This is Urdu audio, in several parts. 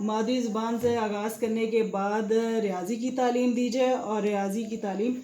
مادری زبان سے آغاز کرنے کے بعد ریاضی کی تعلیم دی جائے اور ریاضی کی تعلیم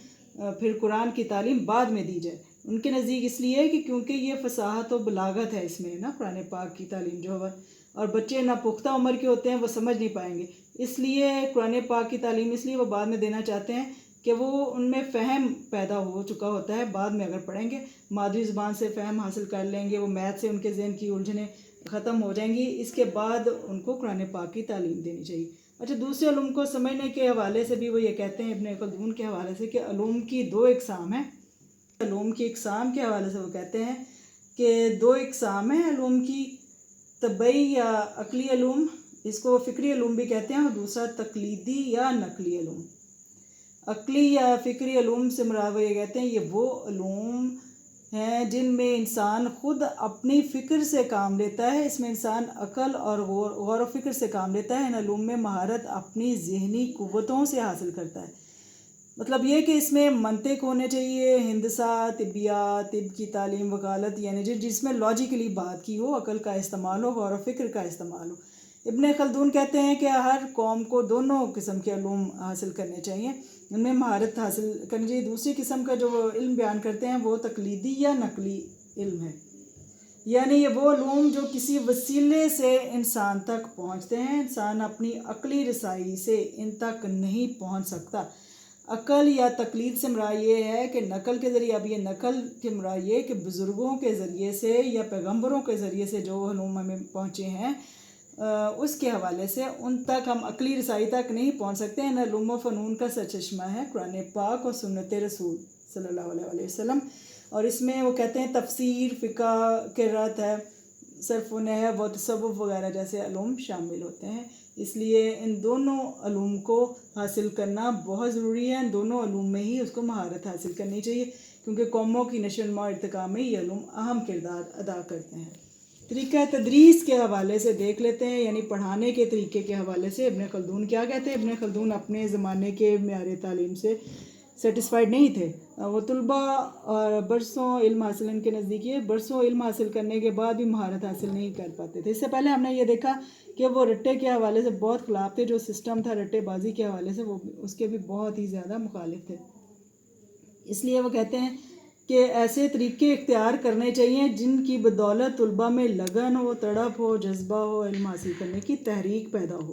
پھر قرآن کی تعلیم بعد میں دی جائے. ان کے نزدیک اس لیے کہ کیونکہ یہ فصاحت و بلاغت ہے اس میں نا قرآن پاک کی تعلیم جو ہے، اور بچے نہ پختہ عمر کے ہوتے ہیں، وہ سمجھ نہیں پائیں گے. اس لیے قرآن پاک کی تعلیم اس لیے وہ بعد میں دینا چاہتے ہیں کہ وہ ان میں فہم پیدا ہو چکا ہوتا ہے. بعد میں اگر پڑھیں گے مادری زبان سے فہم حاصل کر لیں گے، وہ میتھ سے ان کے ذہن کی الجھنیں ختم ہو جائیں گی. اس کے بعد ان کو قرآن پاک کی تعلیم دینی چاہیے. اچھا، دوسرے علوم کو سمجھنے کے حوالے سے بھی وہ یہ کہتے ہیں ابن خلدون کے حوالے سے کہ علوم کی دو اقسام ہیں. علوم کی اقسام کے حوالے سے وہ کہتے ہیں کہ دو اقسام ہیں علوم کی، طبعی یا عقلی علوم، اس کو فکری علوم بھی کہتے ہیں، اور دوسرا تقلیدی یا نقلی علوم. عقلی یا فکری علوم سے مراد وہ یہ کہتے ہیں یہ وہ علوم ہیں جن میں انسان خود اپنی فکر سے کام لیتا ہے. اس میں انسان عقل اور غور و فکر سے کام لیتا ہے. ان علوم میں مہارت اپنی ذہنی قوتوں سے حاصل کرتا ہے. مطلب یہ کہ اس میں منطق ہونے چاہیے، ہندسہ، طبیات، طب کی تعلیم، وکالت، یعنی جس میں لاجیکلی بات کی ہو، عقل کا استعمال ہو، غور و فکر کا استعمال ہو. ابن خلدون کہتے ہیں کہ ہر قوم کو دونوں قسم کے علوم حاصل کرنے چاہیے، ان میں مہارت حاصل کرنی چاہیے. دوسری قسم کا جو وہ علم بیان کرتے ہیں وہ تقلیدی یا نقلی علم ہے، یعنی یہ وہ علوم جو کسی وسیلے سے انسان تک پہنچتے ہیں، انسان اپنی عقلی رسائی سے ان تک نہیں پہنچ سکتا. عقل یا تقلید سے مراد یہ ہے کہ نقل کے ذریعے، اب یہ نقل کے مراد یہ کہ بزرگوں کے ذریعے سے یا پیغمبروں کے ذریعے سے جو علوم ہمیں پہنچے ہیں اس کے حوالے سے ان تک ہم عقلی رسائی تک نہیں پہنچ سکتے. ان علوم و فنون کا سرچشمہ ہے قرآن پاک اور سنت رسول صلی اللہ علیہ وسلم، اور اس میں وہ کہتے ہیں تفسیر، فقہ، قرات ہے، صرف و نحو و تصوف وغیرہ جیسے علوم شامل ہوتے ہیں. اس لیے ان دونوں علوم کو حاصل کرنا بہت ضروری ہے. ان دونوں علوم میں ہی اس کو مہارت حاصل کرنی چاہیے، کیونکہ قوموں کی نشو و نما اور ارتقاء میں یہ علوم اہم کردار ادا کرتے ہیں. طریقہ تدریس کے حوالے سے دیکھ لیتے ہیں، یعنی پڑھانے کے طریقے کے حوالے سے ابن خلدون کیا کہتے ہیں. ابن خلدون اپنے زمانے کے معیار تعلیم سے سیٹسفائیڈ نہیں تھے. وہ طلباء اور برسوں علم حاصل، ان کے نزدیک یہ برسوں علم حاصل کرنے کے بعد بھی مہارت حاصل نہیں کر پاتے تھے. اس سے پہلے ہم نے یہ دیکھا کہ وہ رٹے کے حوالے سے بہت خلاف تھے. جو سسٹم تھا رٹے بازی کے حوالے سے وہ اس کے بھی بہت ہی زیادہ مخالف تھے. اس لیے وہ کہتے ہیں کہ ایسے طریقے اختیار کرنے چاہیے جن کی بدولت طلباء میں لگن ہو، تڑپ ہو، جذبہ ہو، علم حاصل کرنے کی تحریک پیدا ہو.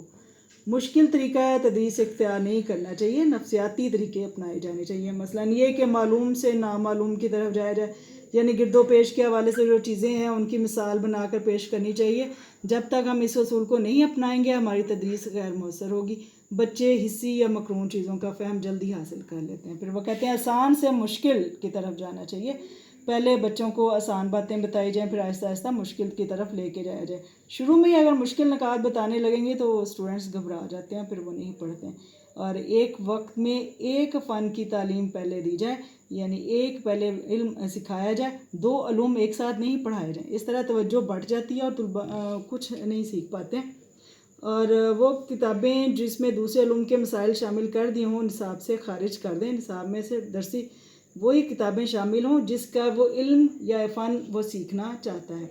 مشکل طریقہ تدریس اختیار نہیں کرنا چاہیے، نفسیاتی طریقے اپنائے جانے چاہیے. مثلا یہ کہ معلوم سے نامعلوم کی طرف جایا جائے، یعنی گرد و پیش کے حوالے سے جو چیزیں ہیں ان کی مثال بنا کر پیش کرنی چاہیے. جب تک ہم اس اصول کو نہیں اپنائیں گے ہماری تدریس غیر مؤثر ہوگی. بچے حصی یا مقرون چیزوں کا فہم جلدی حاصل کر لیتے ہیں. پھر وہ کہتے ہیں آسان سے مشکل کی طرف جانا چاہیے. پہلے بچوں کو آسان باتیں بتائی جائیں، پھر آہستہ آہستہ مشکل کی طرف لے کے جایا جائے. شروع میں ہی اگر مشکل نکات بتانے لگیں گے تو اسٹوڈنٹس گھبرا جاتے ہیں، پھر وہ نہیں پڑھتے ہیں. اور ایک وقت میں ایک فن کی تعلیم پہلے دی جائے، یعنی ایک پہلے علم سکھایا جائے، دو علوم ایک ساتھ نہیں پڑھائے جائیں. اس طرح توجہ بڑھ جاتی ہے اور طلباء کچھ نہیں سیکھ پاتے. اور وہ کتابیں جس میں دوسرے علوم کے مسائل شامل کر دی ہوں نصاب سے خارج کر دیں. نصاب میں سے درسی وہی کتابیں شامل ہوں جس کا وہ علم یا فن وہ سیکھنا چاہتا ہے.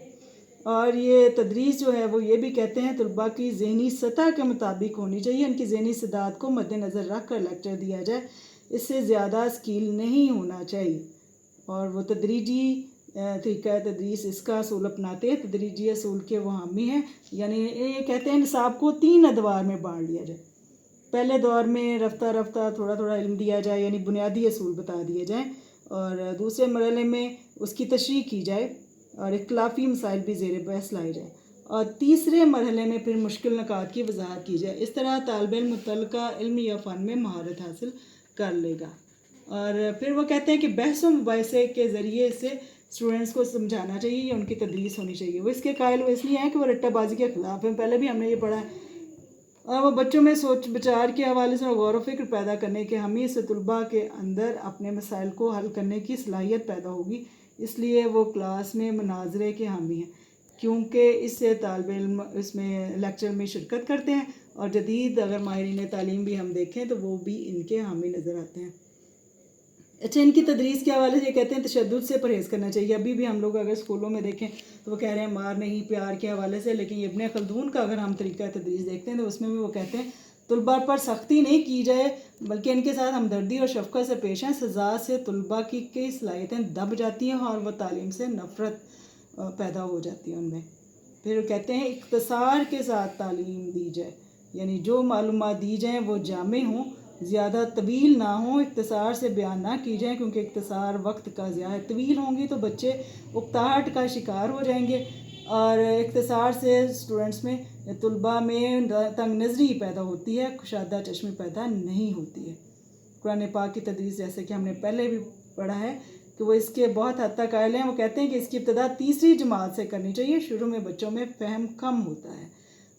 اور یہ تدریس جو ہے وہ یہ بھی کہتے ہیں طلباء کی ذہنی سطح کے مطابق ہونی چاہیے. ان کی ذہنی استعداد کو مد نظر رکھ کر لیکچر دیا جائے، اس سے زیادہ اسکیل نہیں ہونا چاہیے. اور وہ تدریجی طریقہ تدریس اس کا اصول اپناتے ہیں. تدریجی اصول کے وہ حامی ہیں، یعنی یہ کہتے ہیں نصاب کو 3 ادوار میں بانٹ لیا جائے. پہلے دور میں رفتہ رفتہ تھوڑا تھوڑا علم دیا جائے، یعنی بنیادی اصول بتا دیے جائیں، اور دوسرے مرحلے میں اس کی تشریح کی جائے اور اختلافی مسائل بھی زیر بحث لائے جائیں، اور تیسرے مرحلے میں پھر مشکل نکات کی وضاحت کی جائے. اس طرح طالب علم متعلقہ علم یا فن میں مہارت حاصل کر لے گا. اور پھر وہ کہتے ہیں کہ بحث و مباحثے کے ذریعے سے اسٹوڈنٹس کو سمجھانا چاہیے، یا ان کی تدریس ہونی چاہیے. وہ اس کے قائل وہ اس لیے ہیں کہ وہ رٹہ بازی کے خلاف ہیں، پہلے بھی ہم نے یہ پڑھا ہے. اور وہ بچوں میں سوچ بچار کے حوالے سے غور و فکر پیدا کرنے کے حامی سے طلباء کے اندر اپنے مسائل کو حل کرنے کی صلاحیت پیدا ہوگی. اس لیے وہ کلاس میں مناظرے کے حامی ہیں، کیونکہ اس سے طالب علم اس میں لیکچر میں شرکت کرتے ہیں. اور جدید اگر ماہرین تعلیم بھی ہم دیکھیں تو وہ بھی ان کے حامی نظر آتے ہیں. اچھا، ان کی تدریس کے حوالے سے یہ کہتے ہیں تشدد سے پرہیز کرنا چاہیے. ابھی بھی ہم لوگ اگر اسکولوں میں دیکھیں تو وہ کہہ رہے ہیں مار نہیں، پیار کے حوالے سے. لیکن ابن خلدون کا اگر ہم طریقہ تدریس دیکھتے ہیں تو اس میں بھی وہ کہتے ہیں طلباء پر سختی نہیں کی جائے بلکہ ان کے ساتھ ہمدردی اور شفقت سے پیش آئیں. سزا سے طلباء کی کئی صلاحیتیں دب جاتی ہیں اور وہ تعلیم سے نفرت پیدا ہو جاتی ہے ان میں. پھر وہ کہتے ہیں اختصار کے ساتھ تعلیم دی جائے، یعنی جو معلومات دی جائیں وہ جامع ہوں، زیادہ طویل نہ ہوں، اختصار سے بیان نہ کی جائیں کیونکہ اختصار وقت کا ضیاع. طویل ہوں گی تو بچے اکتاہٹ کا شکار ہو جائیں گے، اور اختصار سے اسٹوڈنٹس میں طلباء میں تنگ نظری پیدا ہوتی ہے، کشادہ چشمی پیدا نہیں ہوتی ہے. قرآن پاک کی تدریس جیسے کہ ہم نے پہلے بھی پڑھا ہے کہ وہ اس کے بہت حد تک قائل ہیں. وہ کہتے ہیں کہ اس کی ابتدا تیسری جماعت سے کرنی چاہیے. شروع میں بچوں میں فہم کم ہوتا ہے.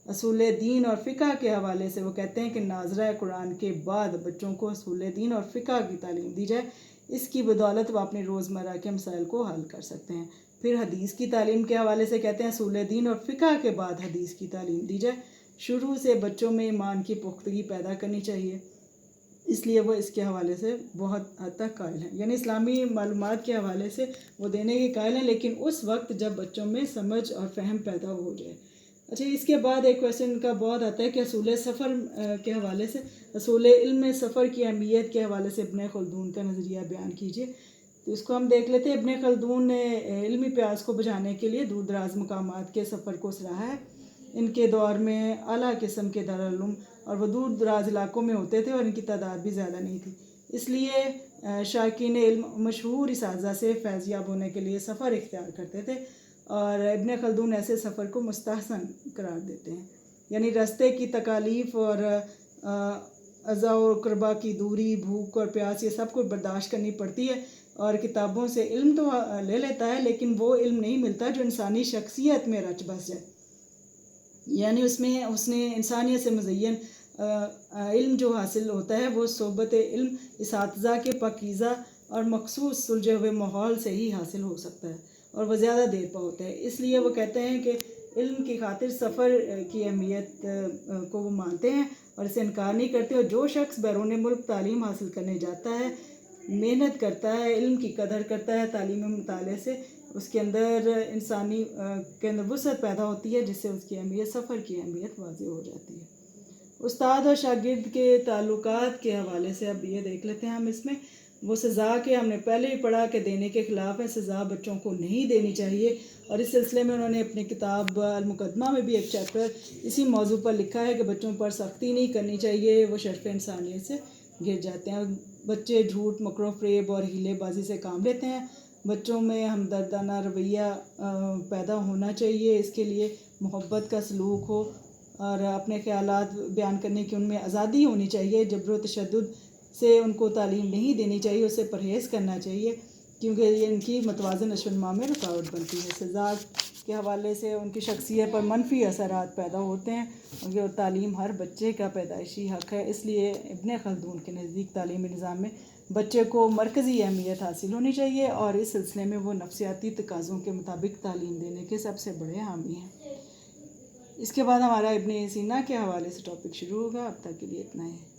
اصول دین اور فقہ کے حوالے سے وہ کہتے ہیں کہ ناظرہ قرآن کے بعد بچوں کو اصول دین اور فقہ کی تعلیم دی جائے. اس کی بدولت وہ اپنے روزمرہ کے مسائل کو حل کر سکتے ہیں. پھر حدیث کی تعلیم کے حوالے سے کہتے ہیں اصول دین اور فقہ کے بعد حدیث کی تعلیم دی جائے. شروع سے بچوں میں ایمان کی پختگی پیدا کرنی چاہیے. اس لیے وہ اس کے حوالے سے بہت حد تک قائل ہیں، یعنی اسلامی معلومات کے حوالے سے وہ دینے کے قائل ہیں، لیکن اس وقت جب بچوں میں سمجھ اور فہم پیدا ہو جائے. اچھا، اس کے بعد ایک کویسچن کا بہت آتا ہے کہ اصول سفر کے حوالے سے اصول علم میں سفر کی اہمیت کے حوالے سے ابن خلدون کا نظریہ بیان کیجیے. تو اس کو ہم دیکھ لیتے ہیں. ابن خلدون نے علمی پیاس کو بجھانے کے لیے دور دراز مقامات کے سفر کو سراہا ہے. ان کے دور میں اعلیٰ قسم کے دارالعلوم اور وہ دور دراز علاقوں میں ہوتے تھے اور ان کی تعداد بھی زیادہ نہیں تھی. اس لیے شائقین علم مشہور اساتذہ سے فیض یاب ہونے کے لیے سفر اختیار کرتے تھے، اور ابن خلدون ایسے سفر کو مستحسن قرار دیتے ہیں. یعنی راستے کی تکالیف اور اعضاء و اقربا کی دوری، بھوک اور پیاس، یہ سب کو برداشت کرنی پڑتی ہے. اور کتابوں سے علم تو لے لیتا ہے لیکن وہ علم نہیں ملتا جو انسانی شخصیت میں رچ بس جائے. یعنی اس نے انسانیت سے مزین علم جو حاصل ہوتا ہے وہ صحبت علم اساتذہ کے پاکیزہ اور مخصوص سلجھے ہوئے ماحول سے ہی حاصل ہو سکتا ہے، اور وہ زیادہ دیر پا ہوتا ہے. اس لیے وہ کہتے ہیں کہ علم کی خاطر سفر کی اہمیت کو وہ مانتے ہیں اور اسے انکار نہیں کرتے. اور جو شخص بیرون ملک تعلیم حاصل کرنے جاتا ہے، محنت کرتا ہے، علم کی قدر کرتا ہے، تعلیم مطالعے سے اس کے اندر انسانی کے اندر وسعت پیدا ہوتی ہے، جس سے اس کی اہمیت، سفر کی اہمیت واضح ہو جاتی ہے. استاد اور شاگرد کے تعلقات کے حوالے سے اب یہ دیکھ لیتے ہیں ہم. اس میں وہ سزا کے ہم نے پہلے ہی پڑھا کہ دینے کے خلاف ہے. سزا بچوں کو نہیں دینی چاہیے، اور اس سلسلے میں انہوں نے اپنی کتاب المقدمہ میں بھی ایک چیپٹر اسی موضوع پر لکھا ہے کہ بچوں پر سختی نہیں کرنی چاہیے، وہ شرف انسانیت سے گر جاتے ہیں. بچے جھوٹ، مکر و فریب اور ہیلے بازی سے کام لیتے ہیں. بچوں میں ہمدردانہ رویہ پیدا ہونا چاہیے. اس کے لیے محبت کا سلوک ہو اور اپنے خیالات بیان کرنے کی ان میں آزادی ہونی چاہیے. جبر و تشدد سے ان کو تعلیم نہیں دینی چاہیے، اسے پرہیز کرنا چاہیے کیونکہ یہ ان کی متوازن نشو و نما میں رکاوٹ بنتی ہے. سزا کے حوالے سے ان کی شخصیت پر منفی اثرات پیدا ہوتے ہیں، اور تعلیم ہر بچے کا پیدائشی حق ہے. اس لیے ابن خلدون کے نزدیک تعلیمی نظام میں بچے کو مرکزی اہمیت حاصل ہونی چاہیے، اور اس سلسلے میں وہ نفسیاتی تقاضوں کے مطابق تعلیم دینے کے سب سے بڑے حامی ہیں. اس کے بعد ہمارا ابن سینا کے حوالے سے ٹاپک شروع ہوگا. اب تک کے لیے اتنا ہے.